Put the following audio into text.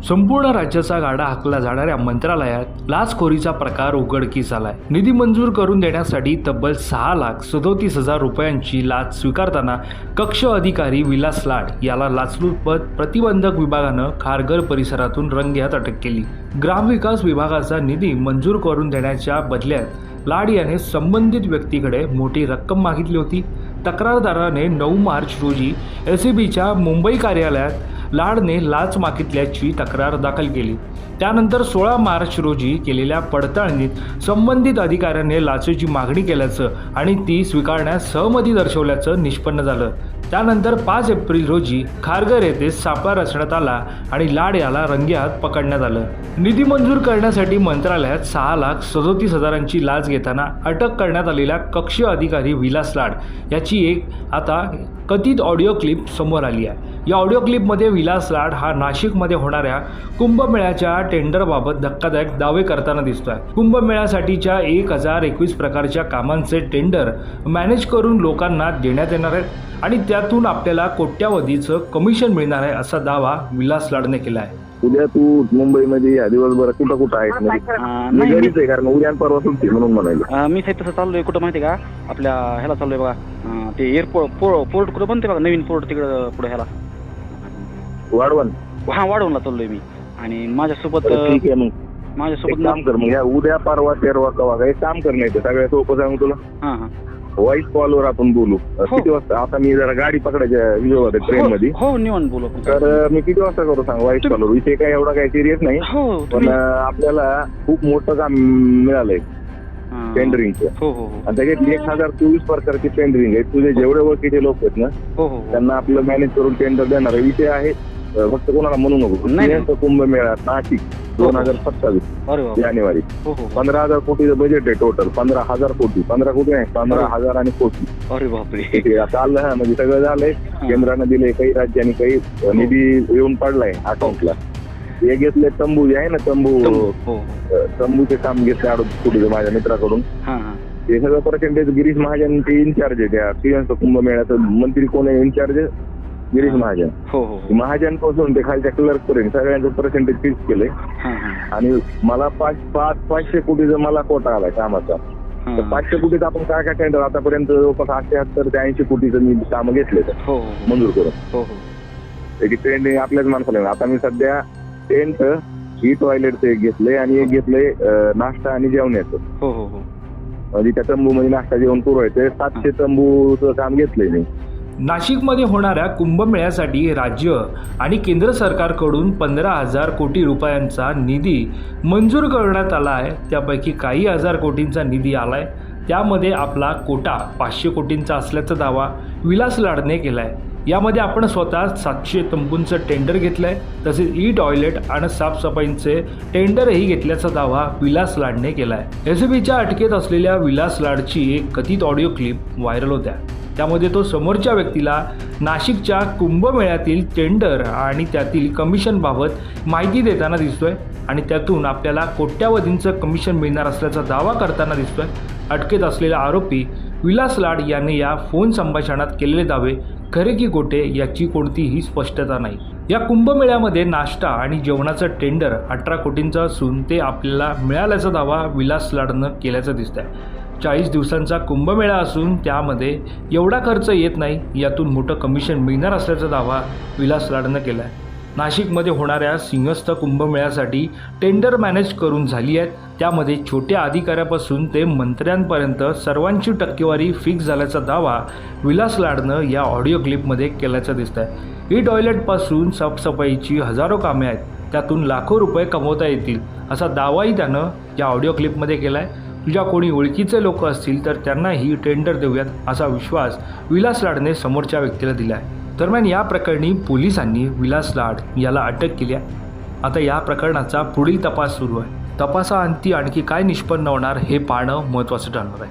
संपूर्ण राज्याचा गाडा हाकला जाणाऱ्या मंत्रालयात लाचखोरीचा प्रकार उघडकीस आलाय। निधी मंजूर करून देण्यासाठी तब्बल 6,37,000 रुपयांची लाच स्वीकारताना कक्ष अधिकारी विलास लाड याला लाचलुचपत प्रतिबंधक विभागानं खारघर परिसरातून रंगेहात अटक केली। ग्रामविकास विभागाचा निधी मंजूर करून देण्याच्या बदल्यात लाड याने संबंधित व्यक्तीकडे मोठी रक्कम मागितली होती। तक्रारदाराने 9 मार्च रोजी एसीबीच्या मुंबई कार्यालयात लाडने लाच मागितल्याची तक्रार दाखल केली। त्यानंतर 16 मार्च रोजी केलेल्या पडताळणीत संबंधित अधिकाऱ्याने लाचेची मागणी केल्याचं आणि ती स्वीकारण्यास सहमती दर्शवल्याचं निष्पन्न झालं। त्यानंतर 5 एप्रिल रोजी खारघर येथे सापळा रचण्यात आला आणि लाड याला रंगेहात पकडण्यात आलं। निधी मंजूर करण्यासाठी मंत्रालयात 6,37,000ची लाच घेताना अटक करण्यात आलेल्या कक्ष अधिकारी विलास लाड याची एक आता कथित ऑडिओ क्लिप समोर आली आहे। या ऑडिओ क्लिपमध्ये विलास लाड हा नाशिकमध्ये होणाऱ्या कुंभमेळ्याच्या टेंडरबाबत धक्कादायक दावे करताना दिसतोय। कुंभमेळ्यासाठीच्या 1021 प्रकारच्या कामांचे टेंडर मॅनेज करून लोकांना देण्यात येणार आहेत आणि त्यातून आपल्याला कोट्यावधीचं कमिशन मिळणार आहे असा दावा विलास लाडने केला आहे। उद्या तू मुंबईमध्ये या दिवसभर कुठं आहेस? म्हणजे घरीच आहे, कारण उद्या परवा सुट्टी म्हणून म्हणायला मी साहेब तसं चाललोय कुठं माहिती का, आपल्या ह्याला चाललोय बघा, ते एअरपोर्ट पोर्ट कुठं बनते बघा, नवीन पोर्ट तिकडं पुढे ह्याला वाढवण, वाढवणला चाललोय मी। आणि माझ्यासोबत ठीक आहे, मग माझ्यासोबत काम कर, मग या उद्या परवा तेरवा कवा काय काम कर, नाही सगळ्यात सोपं सांगू तुला। व्हॉइस कॉलवर आपण बोलू। किती वाजता? आता मी जरा गाडी पकडायच्या विजय ट्रेन मध्ये। हो निवांत बोलू। तर मी किती वाजता करू सांग व्हॉइस कॉलवर? विषय काय एवढा काही सिरियस नाही, पण आपल्याला खूप मोठं काम मिळालंय टेंडरिंगचं। आणि त्याच्यात 1024 प्रकारची टेंडरिंग आहे। तुझे जेवढे ओळखीचे लोक आहेत ना त्यांना आपलं मॅनेज करून टेंडर देणार विषय आहे। फक्त कोणाला म्हणू नको। कुंभमेळा नाशिक 2027 जानेवारी 15,000 कोटीचं बजेट आहे टोटल। 15,000 कोटी, 15 कोटी नाही, 15,000 आणि कोटी। अरे बापरे, चाललं म्हणजे सगळं झालंय। केंद्रानं दिले, काही राज्यांनी काही निधी येऊन पडलाय अकाउंटला। हे घेतले तंबू जे आहे ना, तंबूचे काम घेतले 28 कोटीचं माझ्या मित्राकडून। हे सगळं पर्सेंटेज गिरीश महाजन ते इन्चार्ज आहे त्या श्रीयंत कुंभमेळ्याचं। मंत्री कोण आहे इन्चार्ज? गिरीश महाजन। महाजन पासून ते खालच्या क्लर्क पर्यंत सगळ्यांचं पर्सेंटेज फिक्स केलंय। आणि मला 500 कोटीचा मला कोटा आलाय कामाचा। तर 500 कोटीत आपण काय काय टेंडर आतापर्यंत जवळपास 78 ते 80 कोटीचं मी कामं घेतले मंजूर करून। त्याची ट्रेंडिंग आपल्याच माणसाला। आता मी सध्या टेंट ही टॉयलेटचं एक घेतलंय आणि एक घेतलंय नाश्ता आणि जेवण्याचं। म्हणजे त्या तंबू मध्ये नाश्ता जेवण पुरवायचं। 700 तंबूचं काम घेतलंय मी। नाशिकमध्ये होणाऱ्या कुंभमेळ्यासाठी राज्य आणि केंद्र सरकारकडून 15,000 कोटी रुपयांचा निधी मंजूर करण्यात आला आहे। त्यापैकी काही हजार कोटींचा निधी आलाय। त्यामध्ये आपला कोटा 500 कोटींचा असल्याचा दावा विलास लाडने केला आहे। यामध्ये आपण स्वतः 700 तंबूंचं टेंडर घेतलंय, तसेच ई टॉयलेट आणि साफसफाईचे टेंडरही घेतल्याचा दावा विलास लाडने केला आहे। एसीबीच्या अटकेत असलेल्या विलास लाडची एक कथित ऑडिओ क्लिप व्हायरल होत्या। त्यामध्ये तो समोरच्या व्यक्तीला नाशिकच्या कुंभमेळ्यातील टेंडर आणि त्यातील कमिशनबाबत माहिती देताना दिसतोय आणि त्यातून आपल्याला कोट्यावधींचं कमिशन मिळणार असल्याचा दावा करताना दिसतोय। अटकेत असलेला आरोपी विलास लाड याने या फोन संभाषणात केलेले दावे खरे की खोटे याची कोणतीही स्पष्टता नाही। या कुंभमेळ्यामध्ये नाश्ता आणि जेवणाचं टेंडर 18 कोटींचं असून ते आपल्याला मिळाल्याचा दावा विलास लाडनं केल्याचं दिसतंय। 40 दिवसांचा कुंभमेळा असून त्यामध्ये एवढा खर्च येत नाही, यातून मोठं कमिशन मिळणार असल्याचा दावा विलास लाडनं केला आहे। नाशिकमध्ये होणाऱ्या सिंहस्थ कुंभमेळ्यासाठी टेंडर मॅनेज करून झाली आहेत। त्यामध्ये छोट्या अधिकाऱ्यापासून ते मंत्र्यांपर्यंत सर्वांची टक्केवारी फिक्स झाल्याचा दावा विलास लाडनं या ऑडिओ क्लिपमध्ये केल्याचं दिसत आहे। ई टॉयलेटपासून साफसफाईची हजारो कामे आहेत, त्यातून लाखो रुपये कमवता येतील असा दावाही त्यानं या ऑडिओ क्लिपमध्ये केला आहे। तुझ्या कोणी ओळखीचे लोक असतील तर त्यांनाही टेंडर देऊयात असा विश्वास विलास लाडने समोरच्या व्यक्तीला दिला आहे। दरम्यान या प्रकरणी पोलिसांनी विलास लाड याला अटक केली आहे। आता या प्रकरणाचा पुढील तपास सुरू आहे। तपासाअंती आणखी काय निष्पन्न होणार हे पाहणं महत्त्वाचं ठरणार आहे।